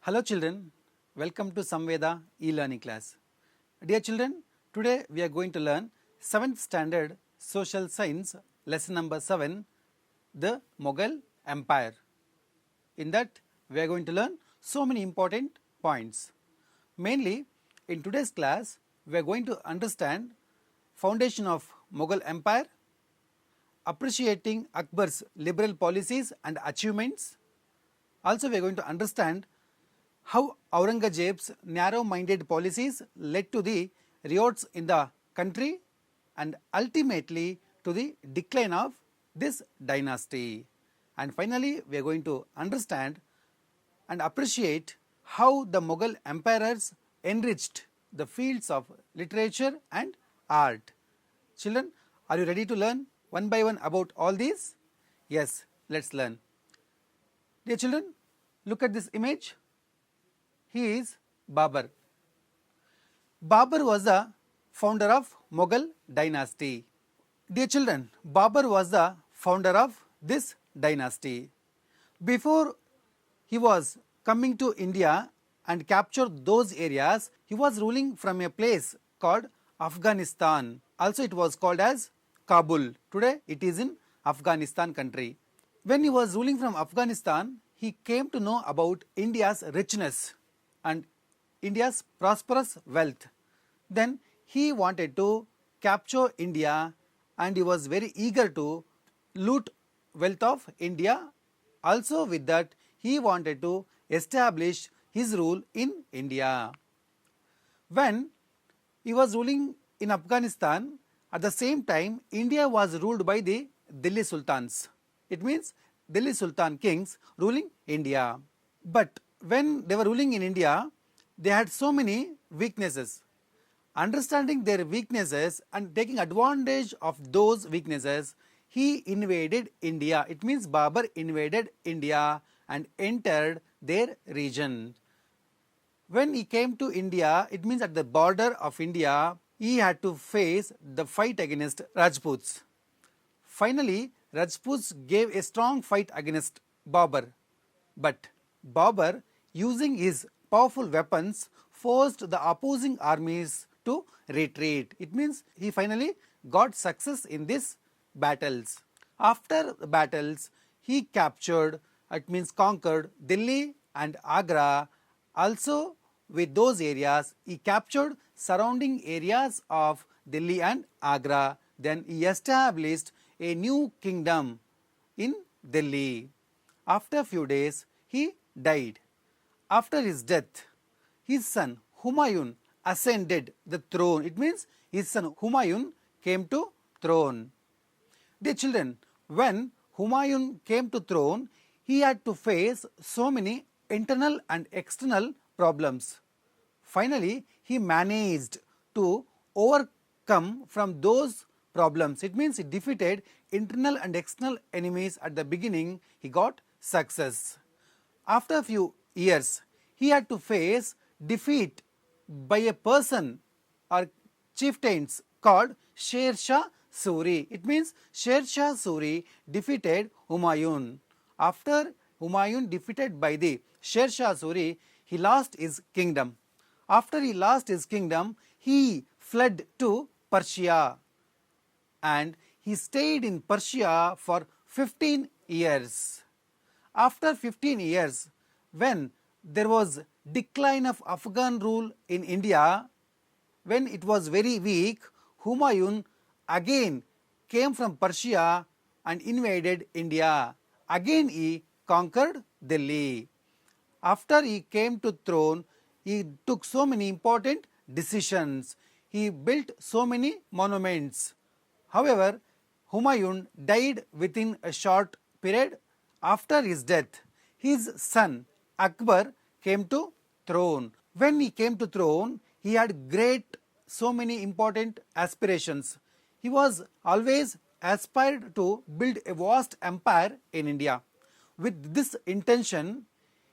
Hello children, welcome to Samveda e-learning class. Dear children, today we are going to learn 7th standard social science lesson number 7, the Mughal Empire. In that we are going to learn so many important points. Mainly in today's class we are going to understand foundation of Mughal Empire, appreciating Akbar's liberal policies and achievements. Also we are going to understand how Aurangzeb's narrow-minded policies led to the riots in the country and ultimately to the decline of this dynasty. And finally, we are going to understand and appreciate how the Mughal emperors enriched the fields of literature and art. Children, are you ready to learn one by one about all these? Yes, let's learn. Dear children, look at this image. He is Babur. Babur was the founder of Mughal dynasty. Dear children, Babur was the founder of this dynasty. Before he was coming to India and captured those areas, he was ruling from a place called Afghanistan. Also it was called as Kabul. Today it is in Afghanistan country. When he was ruling from Afghanistan, he came to know about India's richness and India's prosperous wealth. Then he wanted to capture India and he was very eager to loot wealth of India. Also with that he wanted to establish his rule in India. When he was ruling in Afghanistan, at the same time India was ruled by the Delhi Sultans. It means Delhi Sultan kings ruling India. But when they were ruling in India, they had so many weaknesses. Understanding their weaknesses and taking advantage of those weaknesses, he invaded India. It means Babur invaded India and entered their region. When he came to India, it means at the border of India, he had to face the fight against Rajputs. Finally, Rajputs gave a strong fight against Babur. But Babur, using his powerful weapons, forced the opposing armies to retreat. It means he finally got success in these battles. After the battles, he captured, it means conquered Delhi and Agra. Also with those areas, he captured surrounding areas of Delhi and Agra. Then he established a new kingdom in Delhi. After a few days, he died. After his death, his son Humayun ascended the throne. It means his son Humayun came to throne. Dear children, when Humayun came to throne, he had to face so many internal and external problems. Finally, he managed to overcome from those problems. It means he defeated internal and external enemies at the beginning. He got success. After a few years, he had to face defeat by a person or chieftains called Sher Shah Suri. It means Sher Shah Suri defeated Humayun. After Humayun defeated by the Sher Shah Suri, he lost his kingdom. After he lost his kingdom, he fled to Persia and he stayed in Persia for 15 years. After 15 years, when there was decline of Afghan rule in India, when it was very weak, Humayun again came from Persia and invaded India. Again he conquered Delhi. After he came to throne, he took so many important decisions. He built so many monuments. However, Humayun died within a short period. After his death, his son Akbar came to throne. When he came to throne, he had so many important aspirations. He was always aspired to build a vast empire in India. With this intention,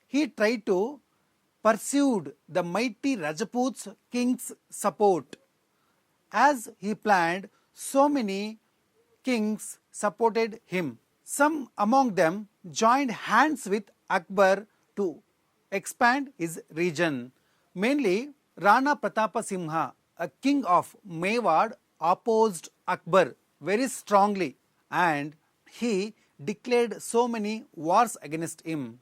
he tried to pursue the mighty Rajput king's support. As he planned, so many kings supported him. Some among them joined hands with Akbar to expand his region. Mainly, Rana Pratapa Simha, a king of Mewad, opposed Akbar very strongly and he declared so many wars against him.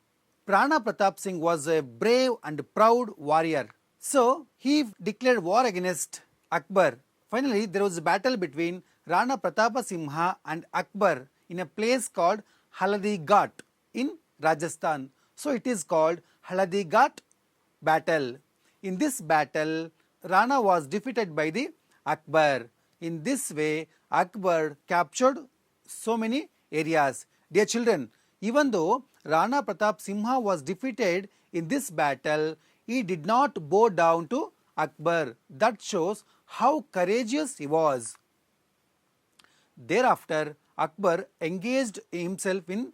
Rana Pratap Singh was a brave and proud warrior. So he declared war against Akbar. Finally, there was a battle between Rana Pratapa Simha and Akbar in a place called Haladi Ghat in Rajasthan. So it is called Haladi Ghat battle. In this battle, Rana was defeated by the Akbar. In this way, Akbar captured so many areas. Dear children, even though Rana Pratap Simha was defeated in this battle, he did not bow down to Akbar. That shows how courageous he was. Thereafter, Akbar engaged himself in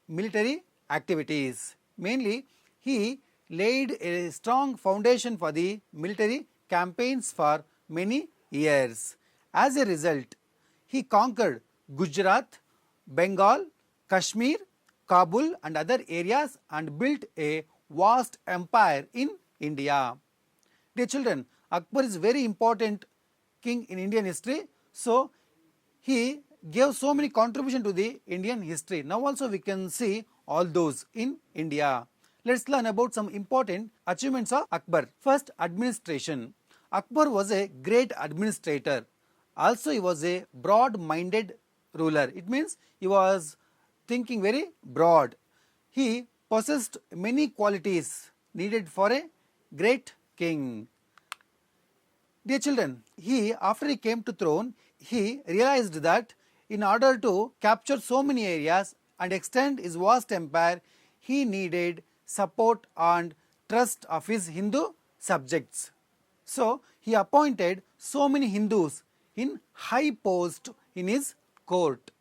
military activities. Mainly, he laid a strong foundation for the military campaigns for many years. As a result, he conquered Gujarat, Bengal, Kashmir, Kabul and other areas and built a vast empire in India. Dear children, Akbar is very important king in Indian history. So, he gave so many contributions to the Indian history. Now also we can see all those in India. Let's learn about some important achievements of Akbar. First, administration. Akbar was a great administrator. Also, he was a broad-minded ruler. It means he was thinking very broad. He possessed many qualities needed for a great king. Dear children, after he came to throne, he realized that in order to capture so many areas and extend his vast empire, he needed support and trust of his Hindu subjects. So, he appointed so many Hindus in high post in his court.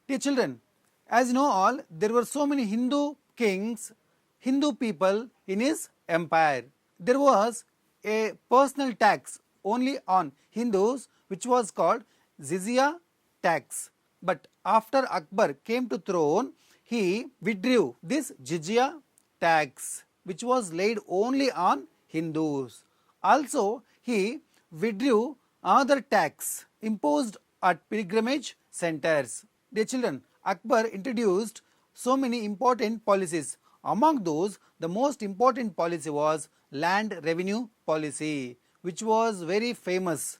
Dear children, as you know all, there were so many Hindu kings, Hindu people in his empire. There was a personal tax only on Hindus which was called jizya tax. But after Akbar came to throne, he withdrew this jizya tax which was laid only on Hindus. Also, he withdrew another tax imposed at pilgrimage centers. Dear children, Akbar introduced so many important policies. Among those, the most important policy was land revenue policy, which was very famous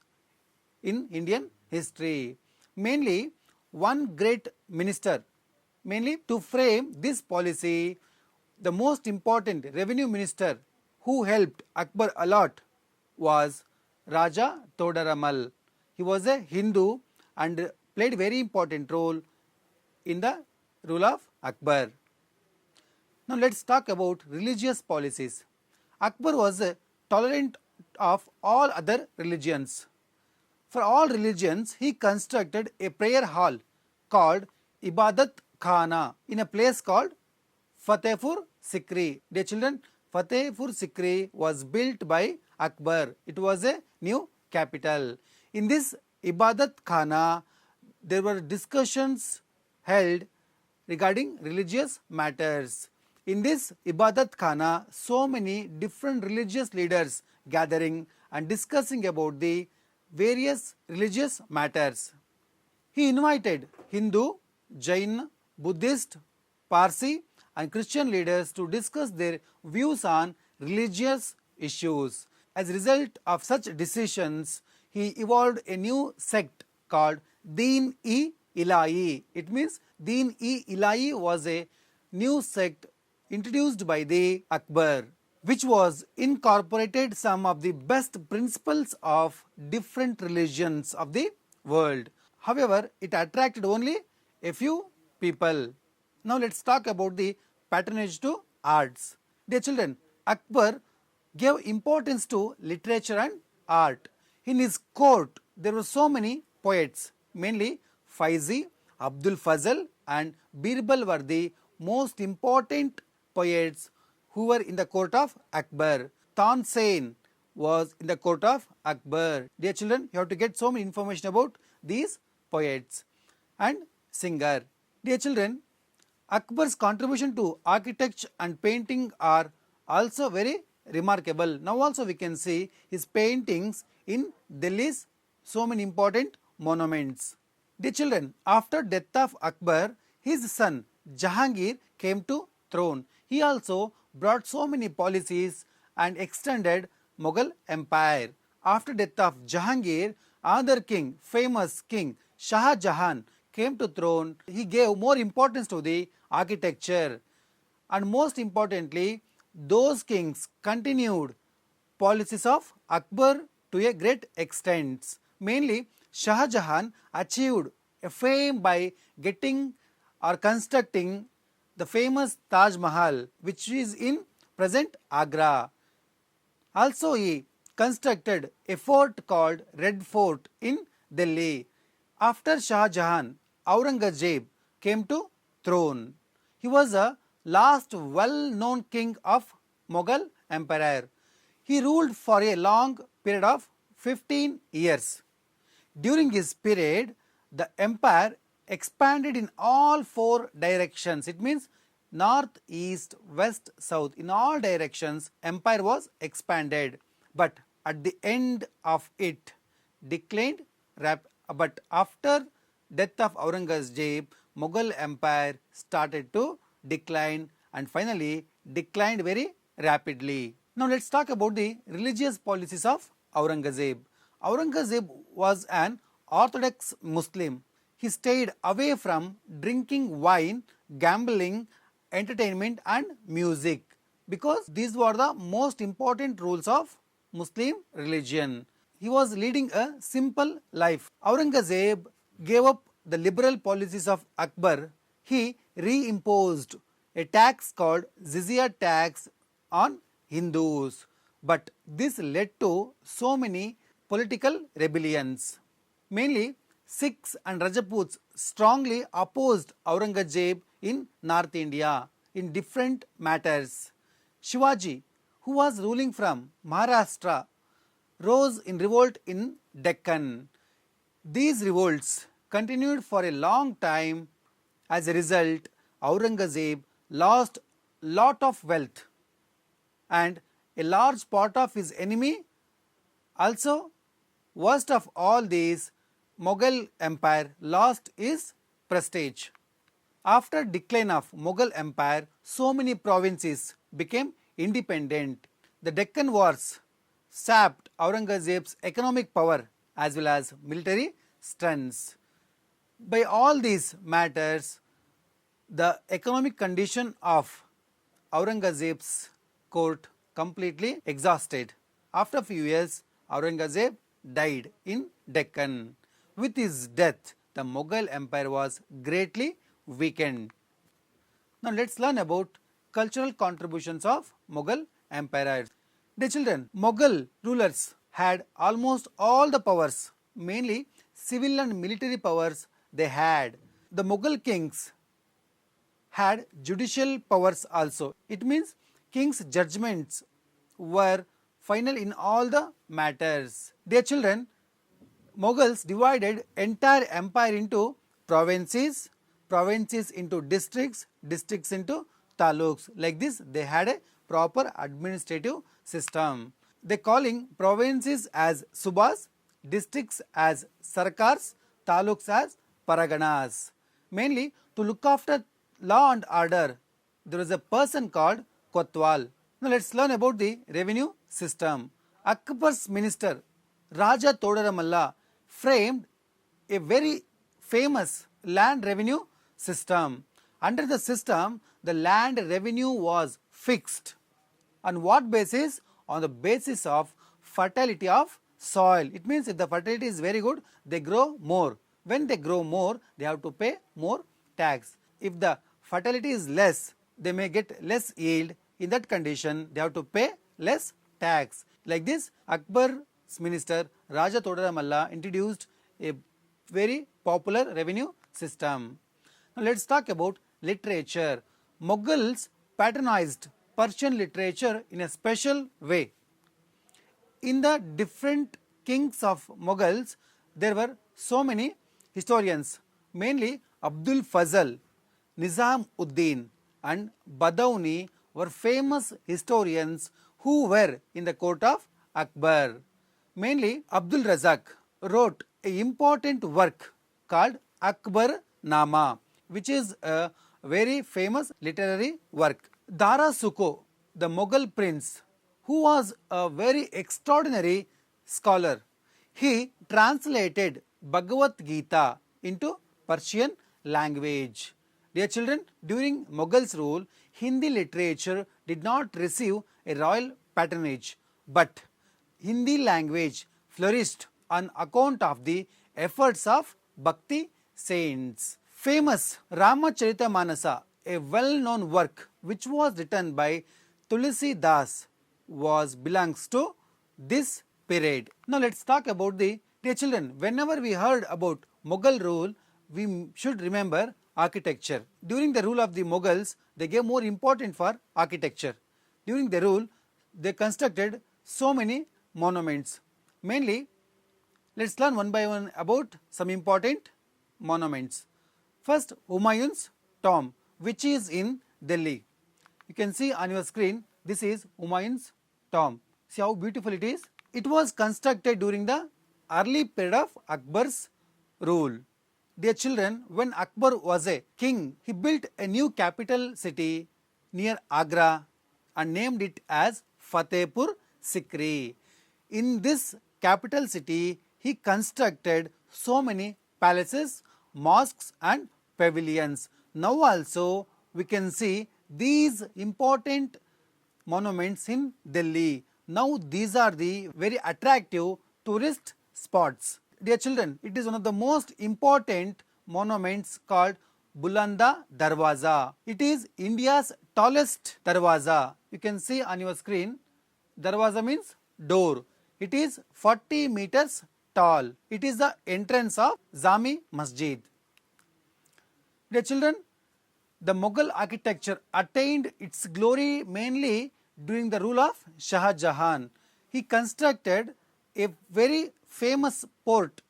in Indian history. Mainly, one great minister, mainly to frame this policy, the most important revenue minister who helped Akbar a lot was Raja Todaramal. He was a Hindu and played very important role in the rule of Akbar. Now let's talk about religious policies. Akbar was tolerant of all other religions. For all religions, he constructed a prayer hall called Ibadat Khana in a place called Fatehpur Sikri. Dear children, Fatehpur Sikri was built by Akbar. It was a new capital. In this Ibadat Khana, there were discussions held regarding religious matters. In this Ibadat Khana, so many different religious leaders gathering and discussing about the various religious matters. He invited Hindu, Jain, Buddhist, Parsi and Christian leaders to discuss their views on religious issues. As a result of such decisions, he evolved a new sect called Deen-e-Ilahi. It means Deen-e-Ilahi was a new sect introduced by the Akbar, which was incorporated some of the best principles of different religions of the world. However, it attracted only a few people. Now let's talk about the patronage to arts. Dear children, Akbar gave importance to literature and art. In his court, there were so many poets, mainly Faizi, Abdul Fazl and Birbal were the most important poets who were in the court of Akbar. Tansen was in the court of Akbar. Dear children, you have to get so many information about these poets and singer. Dear children, Akbar's contribution to architecture and painting are also very remarkable. Now also we can see his paintings in Delhi's so many important monuments. Dear children, after death of Akbar, his son Jahangir came to throne. He also brought so many policies and extended Mughal empire. After death of Jahangir, another king, famous king Shah Jahan came to throne. He gave more importance to the architecture, and most importantly, those kings continued policies of Akbar to a great extent. Mainly, Shah Jahan achieved a fame by getting or constructing the famous Taj Mahal, which is in present Agra. Also, he constructed a fort called Red Fort in Delhi. After Shah Jahan, Aurangzeb came to throne. He was the last well-known king of Mughal Empire. He ruled for a long period of 15 years. During his period, the empire expanded in all four directions. It means north, east, west, south. In all directions, empire was expanded. But at the end of it, declined. But after death of Aurangzeb, Mughal empire started to decline and finally declined very rapidly. Now let's talk about the religious policies of Aurangzeb. Aurangzeb was an orthodox Muslim. He stayed away from drinking wine, gambling, entertainment and music because these were the most important rules of Muslim religion. He was leading a simple life. Aurangzeb gave up the liberal policies of Akbar. He reimposed a tax called Jizya tax on Hindus. But this led to so many political rebellions. Mainly, Sikhs and Rajputs strongly opposed Aurangzeb in North India in different matters. Shivaji, who was ruling from Maharashtra, rose in revolt in Deccan. These revolts continued for a long time. As a result, Aurangzeb lost lot of wealth and a large part of his enemy. Also, worst of all these, Mughal empire lost its prestige. After decline of Mughal empire, so many provinces became independent. The Deccan Wars sapped Aurangzeb's economic power as well as military strengths. By all these matters, the economic condition of Aurangzeb's court completely exhausted. After a few years, Aurangzeb died in Deccan. With his death, the Mughal empire was greatly weakened. Now let's learn about cultural contributions of Mughal empire. Dear children, Mughal rulers had almost all the powers, mainly civil and military powers they had. The Mughal kings had judicial powers also. It means king's judgments were final in all the matters. Dear children, Mughals divided entire empire into provinces, provinces into districts, districts into taluks. Like this, they had a proper administrative system. They calling provinces as subas, districts as sarkars, taluks as paraganas. Mainly to look after law and order, there was a person called Kotwal. Now let's learn about the revenue system. Akbar's minister Raja Todaramalla framed a very famous land revenue system. Under the system, the land revenue was fixed. On what basis? On the basis of fertility of soil. It means if the fertility is very good, they grow more. When they grow more, they have to pay more tax. If the fertility is less, they may get less yield. In that condition, they have to pay less tax. Like this, Akbar's minister Raja Todaramalla introduced a very popular revenue system. Now let's talk about literature. Mughals patronized Persian literature in a special way. In the different kings of Mughals, there were so many historians, mainly Abdul Fazl, Nizam-ud-Din and Badauni were famous historians who were in the court of Akbar. Mainly, Abdul Razak wrote an important work called Akbar Nama, which is a very famous literary work. Dara Suko, the Mughal prince, who was a very extraordinary scholar, he translated Bhagavad Gita into Persian language. Dear children, during Mughals rule, Hindi literature did not receive a royal patronage, but Hindi language flourished on account of the efforts of Bhakti saints. Famous Ramacharitamanasa, a well-known work which was written by Tulsi Das, belongs to this period. Now let's talk about the, dear children, whenever we heard about Mughal rule, we should remember architecture. During the rule of the Mughals, they gave more importance for architecture. During the rule, they constructed so many monuments. Mainly, let's learn one by one about some important monuments. First, Humayun's tomb, which is in Delhi. You can see on your screen, this is Humayun's tomb. See how beautiful it is. It was constructed during the early period of Akbar's rule. Dear children, when Akbar was a king, he built a new capital city near Agra and named it as Fatehpur Sikri. In this capital city, he constructed so many palaces, mosques and pavilions. Now also we can see these important monuments in Delhi. Now these are the very attractive tourist spots. Dear children, it is one of the most important monuments called Bulanda Darwaza. It is India's tallest darwaza. You can see on your screen, darwaza means door. It is 40 meters tall. It is the entrance of Jami Masjid. Dear children, the Mughal architecture attained its glory mainly during the rule of Shah Jahan. He constructed a very famous fort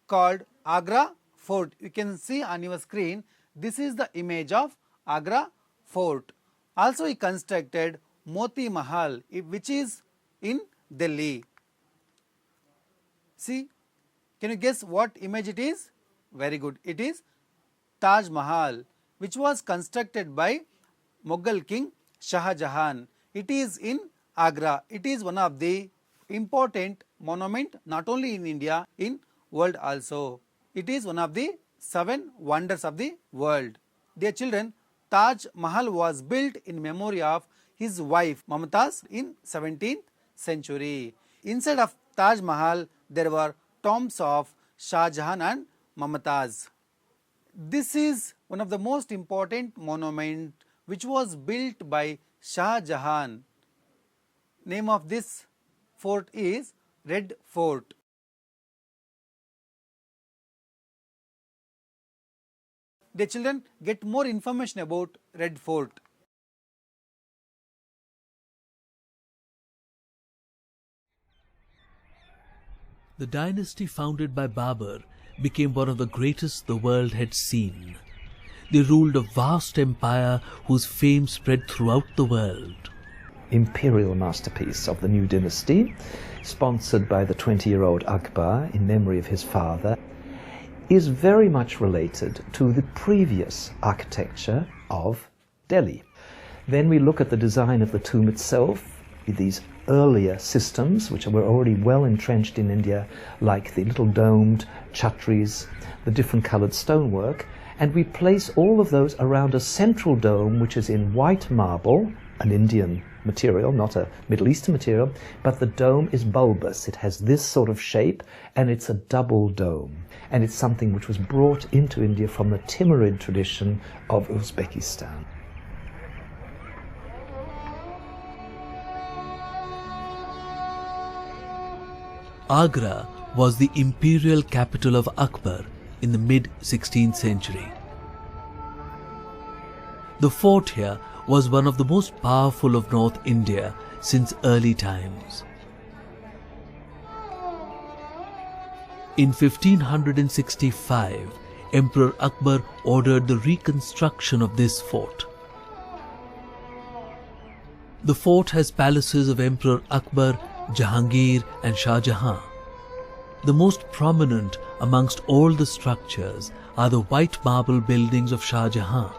called Agra Fort. You can see on your screen, this is the image of Agra Fort. Also he constructed Moti Mahal, which is in Delhi. See, can you guess what image it is? Very good. It is Taj Mahal, which was constructed by Mughal king Shah Jahan. It is in Agra. It is one of the important monument not only in India, in world also. It is one of the 7 wonders of the world. Dear children, Taj Mahal was built in memory of his wife Mumtaz in 17th century. Inside of Taj Mahal, there were tombs of Shah Jahan and Mumtaz. This is one of the most important monument which was built by Shah Jahan. Name of this fort is Red Fort. Dear children, get more information about Red Fort. The dynasty founded by Babur became one of the greatest the world had seen. They ruled a vast empire whose fame spread throughout the world. Imperial masterpiece of the new dynasty, sponsored by the 20-year-old Akbar in memory of his father, is very much related to the previous architecture of Delhi. Then we look at the design of the tomb itself, these earlier systems which were already well entrenched in India, like the little domed chhatris, the different coloured stonework, and we place all of those around a central dome which is in white marble, an Indian material, not a Middle Eastern material, but the dome is bulbous. It has this sort of shape and it's a double dome. And it's something which was brought into India from the Timurid tradition of Uzbekistan. Agra was the imperial capital of Akbar in the mid-16th century. The fort here was one of the most powerful of North India since early times. In 1565, Emperor Akbar ordered the reconstruction of this fort. The fort has palaces of Emperor Akbar, Jahangir and Shah Jahan. The most prominent amongst all the structures are the white marble buildings of Shah Jahan.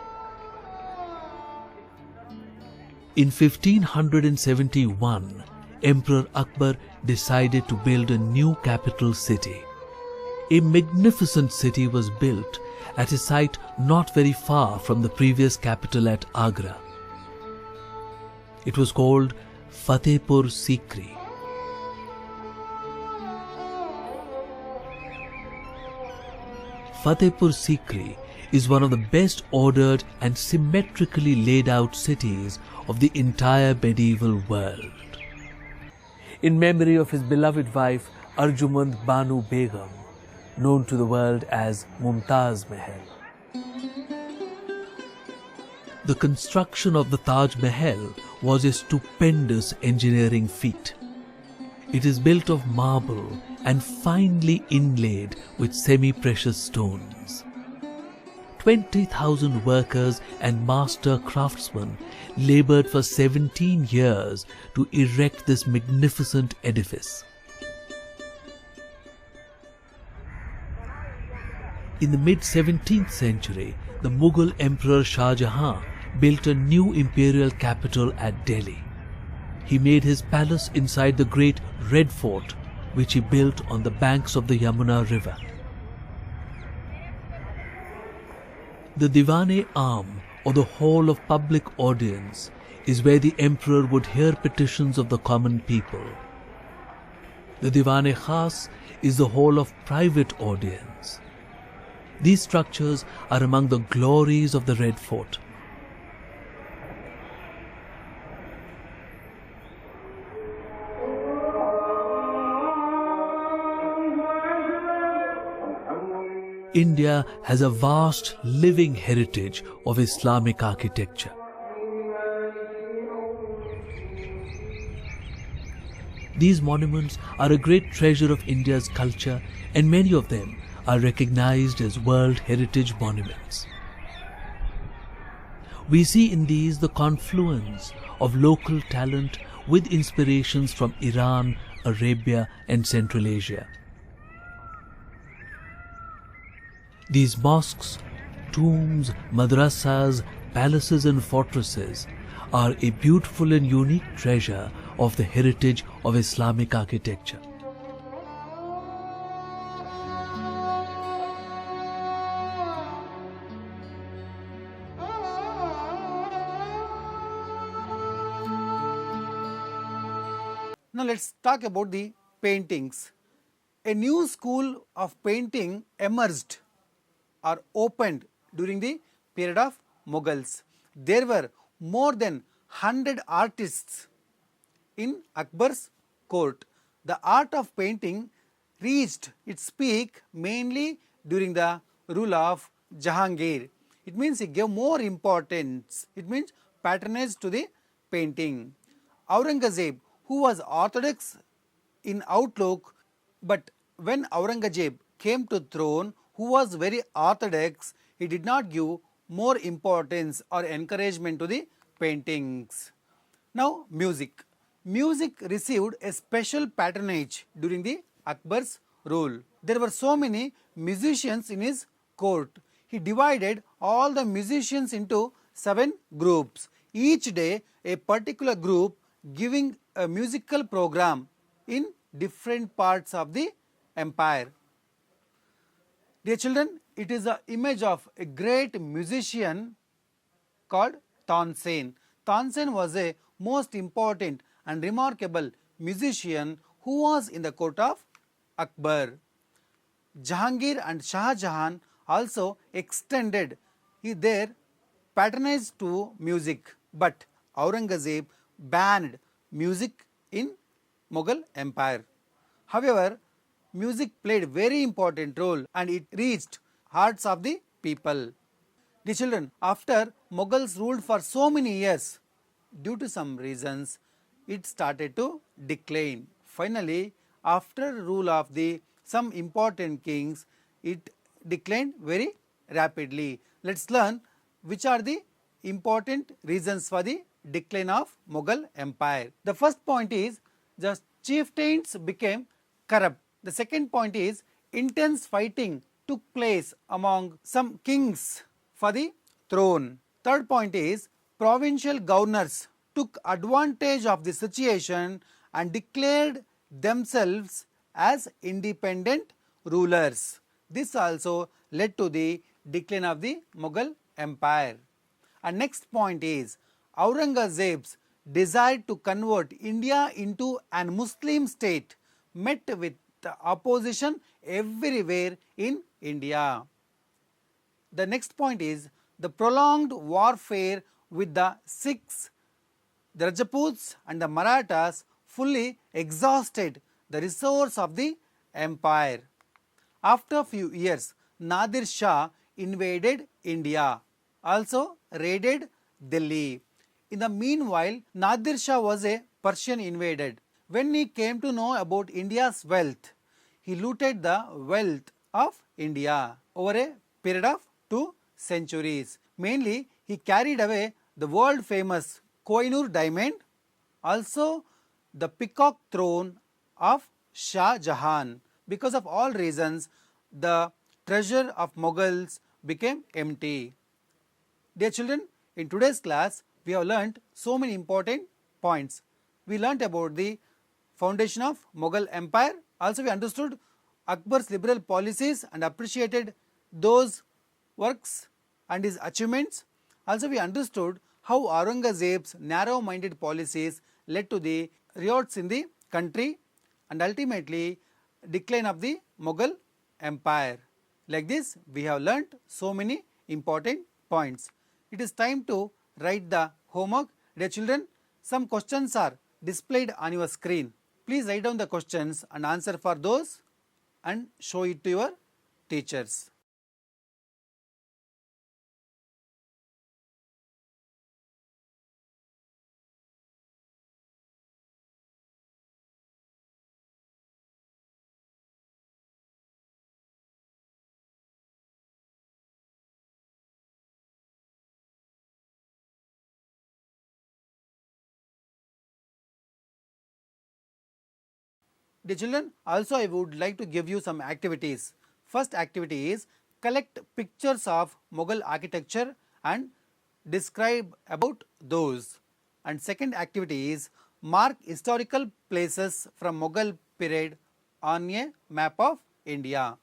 In 1571, Emperor Akbar decided to build a new capital city. A magnificent city was built at a site not very far from the previous capital at Agra. It was called Fatehpur Sikri. Fatehpur Sikri is one of the best ordered and symmetrically laid out cities of the entire medieval world. In memory of his beloved wife Arjumand Banu Begum, known to the world as Mumtaz Mahal. The construction of the Taj Mahal was a stupendous engineering feat. It is built of marble and finely inlaid with semi-precious stones. 20,000 workers and master craftsmen labored for 17 years to erect this magnificent edifice. In the mid-17th century, the Mughal Emperor Shah Jahan built a new imperial capital at Delhi. He made his palace inside the great Red Fort, which he built on the banks of the Yamuna River. The Diwan-e Aam, or the Hall of Public Audience, is where the emperor would hear petitions of the common people. The Diwan-e Khas is the hall of private audience. These structures are among the glories of the Red Fort. India has a vast living heritage of Islamic architecture. These monuments are a great treasure of India's culture, and many of them are recognized as World Heritage Monuments. We see in these the confluence of local talent with inspirations from Iran, Arabia and Central Asia. These mosques, tombs, madrasas, palaces and fortresses are a beautiful and unique treasure of the heritage of Islamic architecture. Now let's talk about the paintings. A new school of painting emerged or opened during the period of Mughals. There were more than 100 artists in Akbar's court. The art of painting reached its peak mainly during the rule of Jahangir. It means he gave more importance, it means patronage to the painting. Aurangzeb, who was orthodox in outlook, but when Aurangzeb came to throne, who was very orthodox, he did not give more importance or encouragement to the paintings. Now music. Music received a special patronage during the Akbar's rule. There were so many musicians in his court. He divided all the musicians into 7 groups. Each day a particular group giving a musical program in different parts of the empire. Dear children, it is an image of a great musician called Tansen. Tansen was a most important and remarkable musician who was in the court of Akbar. Jahangir and Shah Jahan also extended their patronage to music, but Aurangzeb banned music in Mughal Empire. However, music played a very important role and it reached hearts of the people. The children, after Mughals ruled for so many years, due to some reasons, it started to decline. Finally, after rule of some important kings, it declined very rapidly. Let's learn which are the important reasons for the decline of Mughal Empire. The first point is the chieftains became corrupt. The second point is intense fighting took place among some kings for the throne. Third point is provincial governors took advantage of the situation and declared themselves as independent rulers. This also led to the decline of the Mughal Empire. And next point is Aurangzeb's desire to convert India into an Muslim state met with the opposition everywhere in India. The next point is the prolonged warfare with the Sikhs, the Rajputs and the Marathas fully exhausted the resource of the empire. After a few years, Nadir Shah invaded India, also raided Delhi. In the meanwhile, Nadir Shah was a Persian invader. When he came to know about India's wealth, he looted the wealth of India over a period of 2 centuries. Mainly, he carried away the world famous Kohinoor diamond, also the peacock throne of Shah Jahan. Because of all reasons, the treasure of Mughals became empty. Dear children, in today's class, we have learnt so many important points. We learnt about the foundation of Mughal Empire. Also, we understood Akbar's liberal policies and appreciated those works and his achievements. Also, we understood how Aurangzeb's narrow-minded policies led to the riots in the country and ultimately decline of the Mughal Empire. Like this, we have learnt so many important points. It is time to write the homework. Dear children, some questions are displayed on your screen. Please write down the questions and answer for those and show it to your teachers. Dear children, also I would like to give you some activities. First activity is collect pictures of Mughal architecture and describe about those. And second activity is mark historical places from Mughal period on a map of India.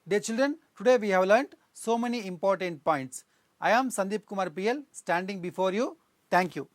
Dear children, today we have learnt so many important points. I am Sandeep Kumar PL standing before you. Thank you.